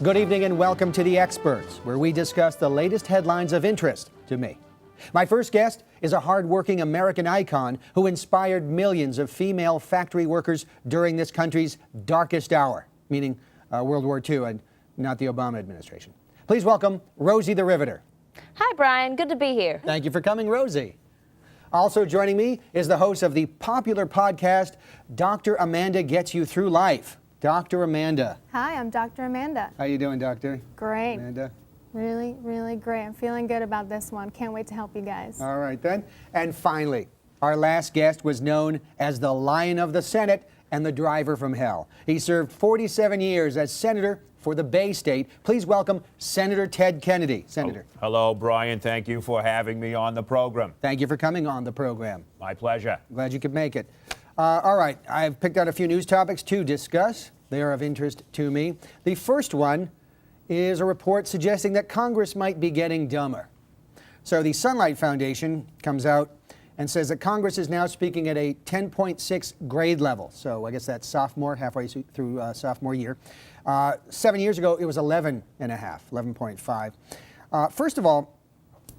Good evening and welcome to The Experts, where we discuss the latest headlines of interest to me. My first guest is a hard-working American icon who inspired millions of female factory workers during this country's darkest hour, meaning World War II and not the Obama administration. Please welcome Rosie the Riveter. Hi, Brian. Good to be here. Thank you for coming, Rosie. Also joining me is the host of the popular podcast, Dr. Amanda Gets You Through Life. Dr. Amanda. Hi, I'm Dr. Amanda. How you doing, Doctor? Great. Amanda? Really, really great. I'm feeling good about this one. Can't wait to help you guys. All right, then. And finally, our last guest was known as the Lion of the Senate and the Driver from Hell. He served 47 years as Senator for the Bay State. Please welcome Senator Ted Kennedy. Senator. Hello, Brian. Thank you for having me on the program. Thank you for coming on the program. My pleasure. Glad you could make it. All right, I've picked out a few news topics to discuss. They are of interest to me. The first one is a report suggesting that Congress might be getting dumber. So the Sunlight Foundation comes out and says that Congress is now speaking at a 10.6 grade level. So I guess that's sophomore, halfway through sophomore year. 7 years ago, it was 11.5. First of all,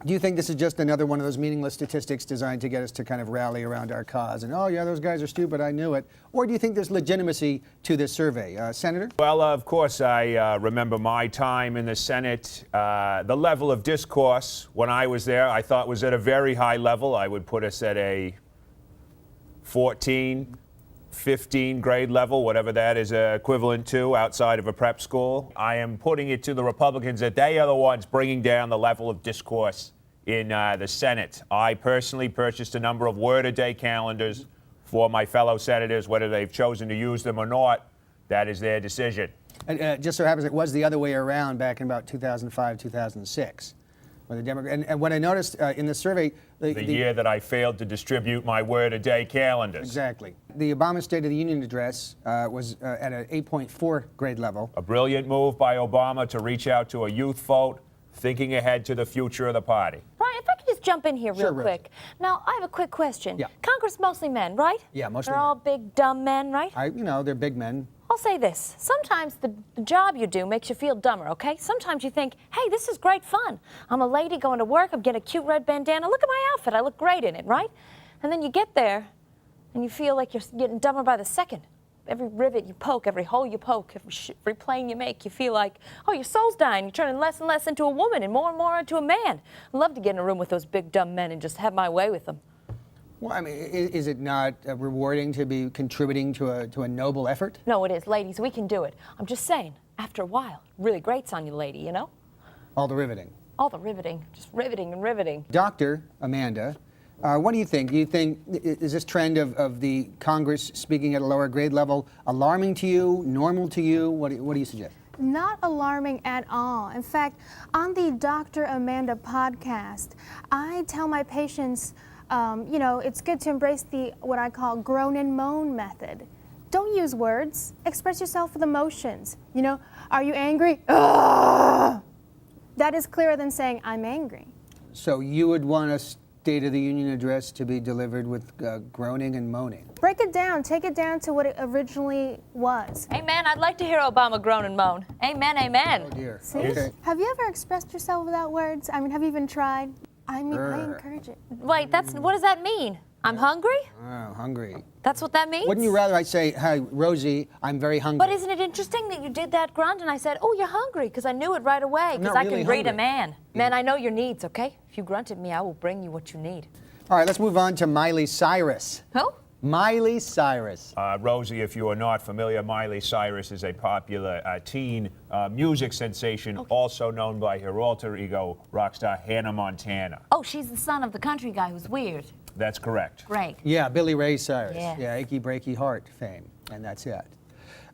do you think this is just another one of those meaningless statistics designed to get us to kind of rally around our cause and, oh, yeah, those guys are stupid, I knew it? Or do you think there's legitimacy to this survey? Senator? Well, of course, I remember my time in the Senate. The level of discourse when I was there, I thought was at a very high level. I would put us at a 14, 15 grade level, whatever that is equivalent to outside of a prep school. I am putting it to the Republicans that they are the ones bringing down the level of discourse in the Senate. I personally purchased a number of word-a-day calendars for my fellow senators. Whether they've chosen to use them or not, that is their decision. And just so happens it was the other way around back in about 2005, 2006. And what I noticed in the survey... The year that I failed to distribute my word-a-day calendars. Exactly. The Obama State of the Union address was at an 8.4 grade level. A brilliant move by Obama to reach out to a youth vote, thinking ahead to the future of the party. Brian, if I could just jump in here real Sure, quick. Now, I have a quick question. Yeah. Congress mostly men, right? Yeah, mostly They're all big, dumb men, right? They're big men. I'll say this. Sometimes the job you do makes you feel dumber, okay? Sometimes you think, hey, this is great fun. I'm a lady going to work. I'm getting a cute red bandana. Look at my outfit. I look great in it, right? And then you get there, and you feel like you're getting dumber by the second. Every rivet you poke, every hole you poke, every plane you make, you feel like, oh, your soul's dying. You're turning less and less into a woman and more into a man. I'd love to get in a room with those big, dumb men and just have my way with them. Well, I mean, is it not rewarding to be contributing to a noble effort? No, it is. Ladies, we can do it. I'm just saying, after a while, it really grates on you, lady, you know? All the riveting. All the riveting. Just riveting and riveting. Dr. Amanda, what do you think? Do you think, is this trend of the Congress speaking at a lower grade level alarming to you, normal to you? What do you suggest? Not alarming at all. In fact, on the Dr. Amanda podcast, I tell my patients, it's good to embrace what I call groan and moan method. Don't use words. Express yourself with emotions. Are you angry? Ugh! That is clearer than saying, I'm angry. So you would want a State of the Union address to be delivered with groaning and moaning? Break it down. Take it down to what it originally was. Amen. I'd like to hear Obama groan and moan. Amen, amen. Oh, dear. See? Okay. Have you ever expressed yourself without words? I mean, have you even tried? I encourage it. Wait, what does that mean? I'm hungry? Oh, hungry. That's what that means? Wouldn't you rather I say, hi, Rosie, I'm very hungry? But isn't it interesting that you did that grunt and I said, oh, you're hungry, because I knew it right away, because I really can read a hungry. man. Man, I know your needs, okay? If you grunt at me, I will bring you what you need. All right, let's move on to Miley Cyrus. Who? Miley Cyrus. Rosie, if you are not familiar, Miley Cyrus is a popular teen music sensation, also known by her alter ego, rock star Hannah Montana. Oh, she's the son of the country guy who's weird. That's correct. Great. Yeah, Billy Ray Cyrus. Yeah. Achy Breaky Heart fame, and that's it.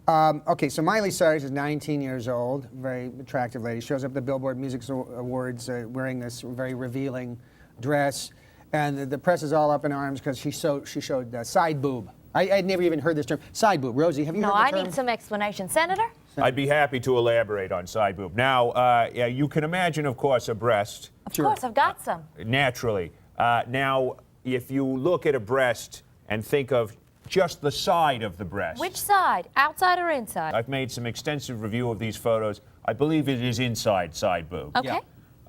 Okay, so Miley Cyrus is 19 years old, very attractive lady. Shows up at the Billboard Music Awards wearing this very revealing dress, and the press is all up in arms because she showed side boob. I'd never even heard this term, side boob. Rosie, have you heard the term? No, I need some explanation. Senator? I'd be happy to elaborate on side boob. Now, you can imagine, of course, a breast. Of course, I've got some. Naturally. Now, if you look at a breast and think of just the side of the breast. Which side? Outside or inside? I've made some extensive review of these photos. I believe it is inside side boob. Okay.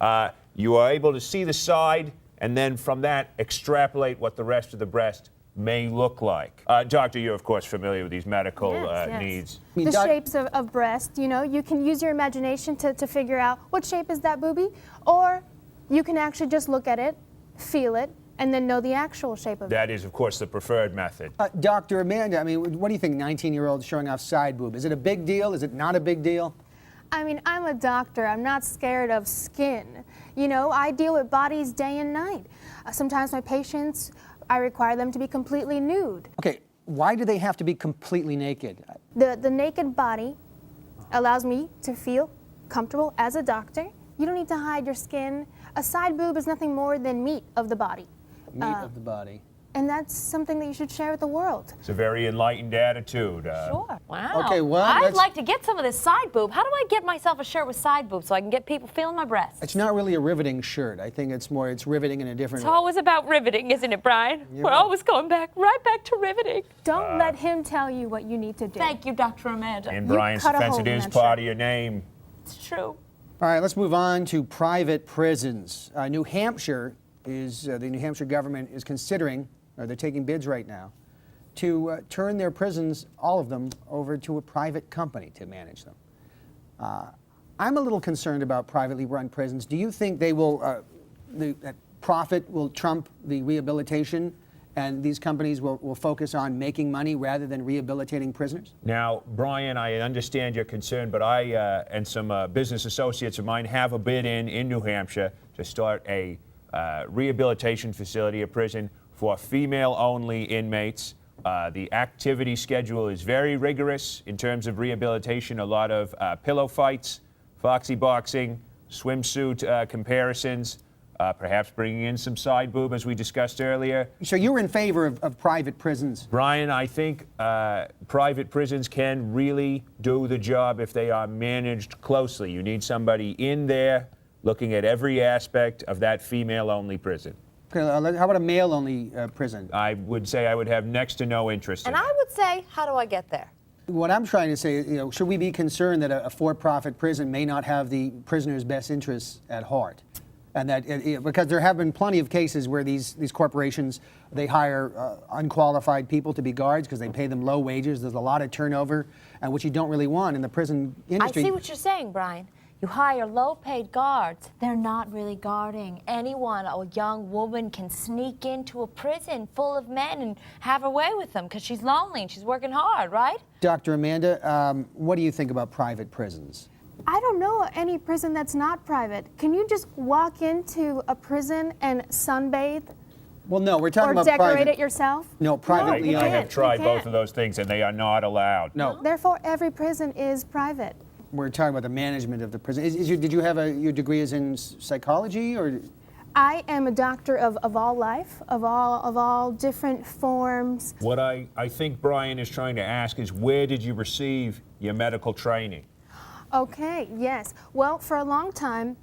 Yeah. You are able to see the side, and then from that, extrapolate what the rest of the breast may look like. Doctor, you're of course familiar with these medical Yes. needs. I mean, The Doc- shapes of breast, you know, you can use your imagination to figure out what shape is that boobie, or you can actually just look at it, feel it, and then know the actual shape of it. That is, of course, the preferred method. Dr. Amanda, I mean, what do you think, 19-year-olds showing off side boob? Is it a big deal? Is it not a big deal? I mean, I'm a doctor. I'm not scared of skin. You know, I deal with bodies day and night. Sometimes my patients, I require them to be completely nude. Okay, why do they have to be completely naked? The naked body allows me to feel comfortable as a doctor. You don't need to hide your skin. A side boob is nothing more than meat of the body. Meat of the body. And that's something that you should share with the world. It's a very enlightened attitude. Sure. Wow. Okay, well, I'd let's- like to get some of this side boob. How do I get myself a shirt with side boob so I can get people feeling my breasts? It's not really a riveting shirt. I think it's riveting in a different It's always about riveting, isn't it, Brian? We're right. always going right back to riveting. Don't let him tell you what you need to do. Thank you, Dr. Amanda. In You Brian's cut a defense, hole it in is that part shirt. of your name. It's true. All right, let's move on to private prisons. New Hampshire the New Hampshire government is considering, or they're taking bids right now, to turn their prisons, all of them, over to a private company to manage them. I'm a little concerned about privately run prisons. Do you think they will, that profit will trump the rehabilitation, and these companies will focus on making money rather than rehabilitating prisoners? Now, Brian, I understand your concern, but I and some business associates of mine have a bid in New Hampshire to start a rehabilitation facility, a prison for female-only inmates. The activity schedule is very rigorous in terms of rehabilitation. A lot of pillow fights, foxy boxing, swimsuit comparisons, perhaps bringing in some side boob, as we discussed earlier. So you're in favor of private prisons? Brian, I think private prisons can really do the job if they are managed closely. You need somebody in there looking at every aspect of that female-only prison. Okay, how about a male-only prison? I would say I would have next to no interest in And it. I would say, how do I get there? What I'm trying to say is, should we be concerned that a for-profit prison may not have the prisoner's best interests at heart? And that, because there have been plenty of cases where these corporations, they hire unqualified people to be guards because they pay them low wages. There's a lot of turnover, and which you don't really want in the prison industry. I see what you're saying, Brian. You hire low-paid guards. They're not really guarding. Anyone, a young woman, can sneak into a prison full of men and have her way with them because she's lonely and she's working hard, right? Dr. Amanda, what do you think about private prisons? I don't know any prison that's not private. Can you just walk into a prison and sunbathe Well, no, we're talking or about decorate private. it yourself? No, privately you I owned. have can't. tried You both can't. of those things, and they are not allowed. No, Therefore, every prison is private. we're talking about the management of the prison. Did you have your degree is in psychology, or? I am a doctor of all life, of all different forms. What I think Brian is trying to ask is, where did you receive your medical training? Okay, yes. Well, for a long time,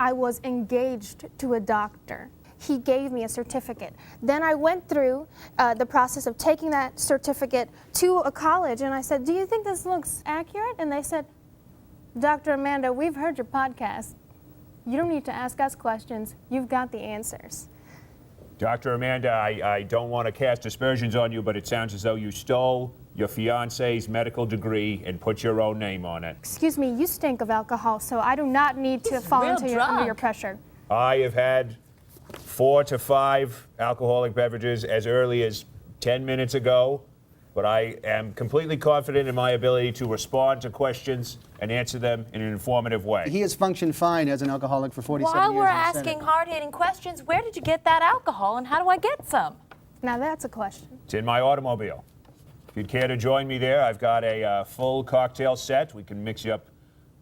I was engaged to a doctor. He gave me a certificate. Then I went through the process of taking that certificate to a college, and I said, "Do you think this looks accurate?" And they said, "Dr. Amanda, we've heard your podcast. You don't need to ask us questions. You've got the answers." Dr. Amanda, I don't want to cast aspersions on you, but it sounds as though you stole your fiance's medical degree and put your own name on it. Excuse me, you stink of alcohol, so I do not need to He's fall real under your drunk. pressure. I have had 4 to 5 alcoholic beverages as early as 10 minutes ago, but I am completely confident in my ability to respond to questions and answer them in an informative way. He has functioned fine as an alcoholic for 47 While years. we're in the Senate. asking hard-hitting questions, where did you get that alcohol and how do I get some? Now that's a question. It's in my automobile. If you'd care to join me there, I've got a full cocktail set. We can mix you up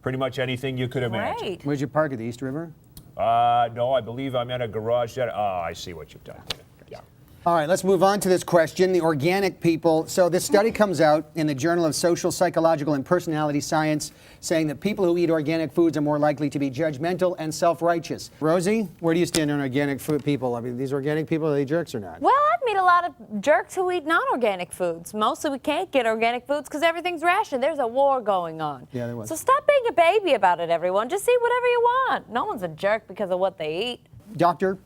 pretty much anything you could imagine. Great. Where'd you park at the East River? No, I believe I'm at a garage. Oh, I see what you've done there. Yeah. All right, let's move on to this question, the organic people. So this study comes out in the Journal of Social, Psychological, and Personality Science saying that people who eat organic foods are more likely to be judgmental and self-righteous. Rosie, where do you stand on organic food people? I mean, these organic people, are they jerks or not? Well, I've met a lot of jerks who eat non-organic foods. Mostly we can't get organic foods because everything's rationed. There's a war going on. Yeah, there was. So stop being a baby about it, everyone. Just eat whatever you want. No one's a jerk because of what they eat. Doctor,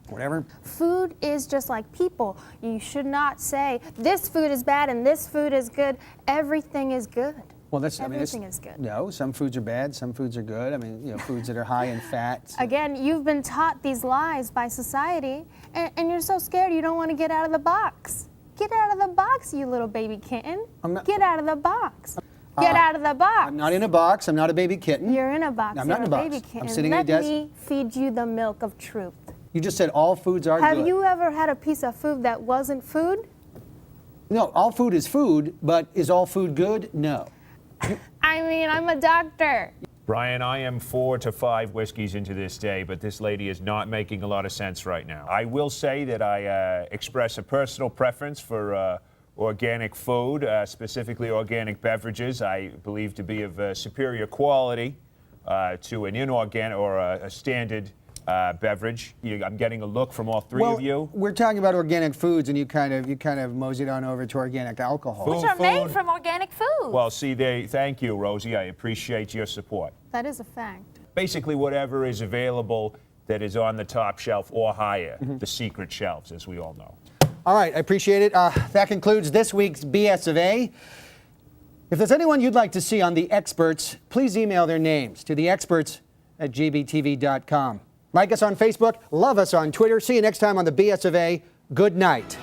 whatever. Food is just like people. You should not say this food is bad and this food is good. Everything is good. Well, that's Everything is good. No, some foods are bad, some foods are good. I mean, you know, foods that are high in fat. Again, you've been taught these lies by society, and you're so scared you don't want to get out of the box. Get out of the box, you little baby kitten. Get out of the box. Get out of the box. I'm not in a box. I'm not a baby kitten. You're in a box. I'm You're not in a box. baby kitten. I'm sitting at a Let desk. me feed you the milk of truth. You just said all foods are good. Have you ever had a piece of food that wasn't food? No, all food is food, but is all food good? No. I mean, I'm a doctor. Brian, I am 4 to 5 whiskeys into this day, but this lady is not making a lot of sense right now. I will say that I express a personal preference for organic food, specifically organic beverages. I believe to be of superior quality to an inorganic or a standard beverage. I'm getting a look from all three of you. We're talking about organic foods, and you kind of moseyed on over to organic alcohol. Which are made from organic food. Well, see, thank you, Rosie. I appreciate your support. That is a fact. Basically, whatever is available that is on the top shelf or higher, the secret shelves, as we all know. All right, I appreciate it. That concludes this week's BS of A. If there's anyone you'd like to see on The Experts, please email their names to theexperts@gbtv.com. Like us on Facebook, love us on Twitter. See you next time on the BS of A. Good night.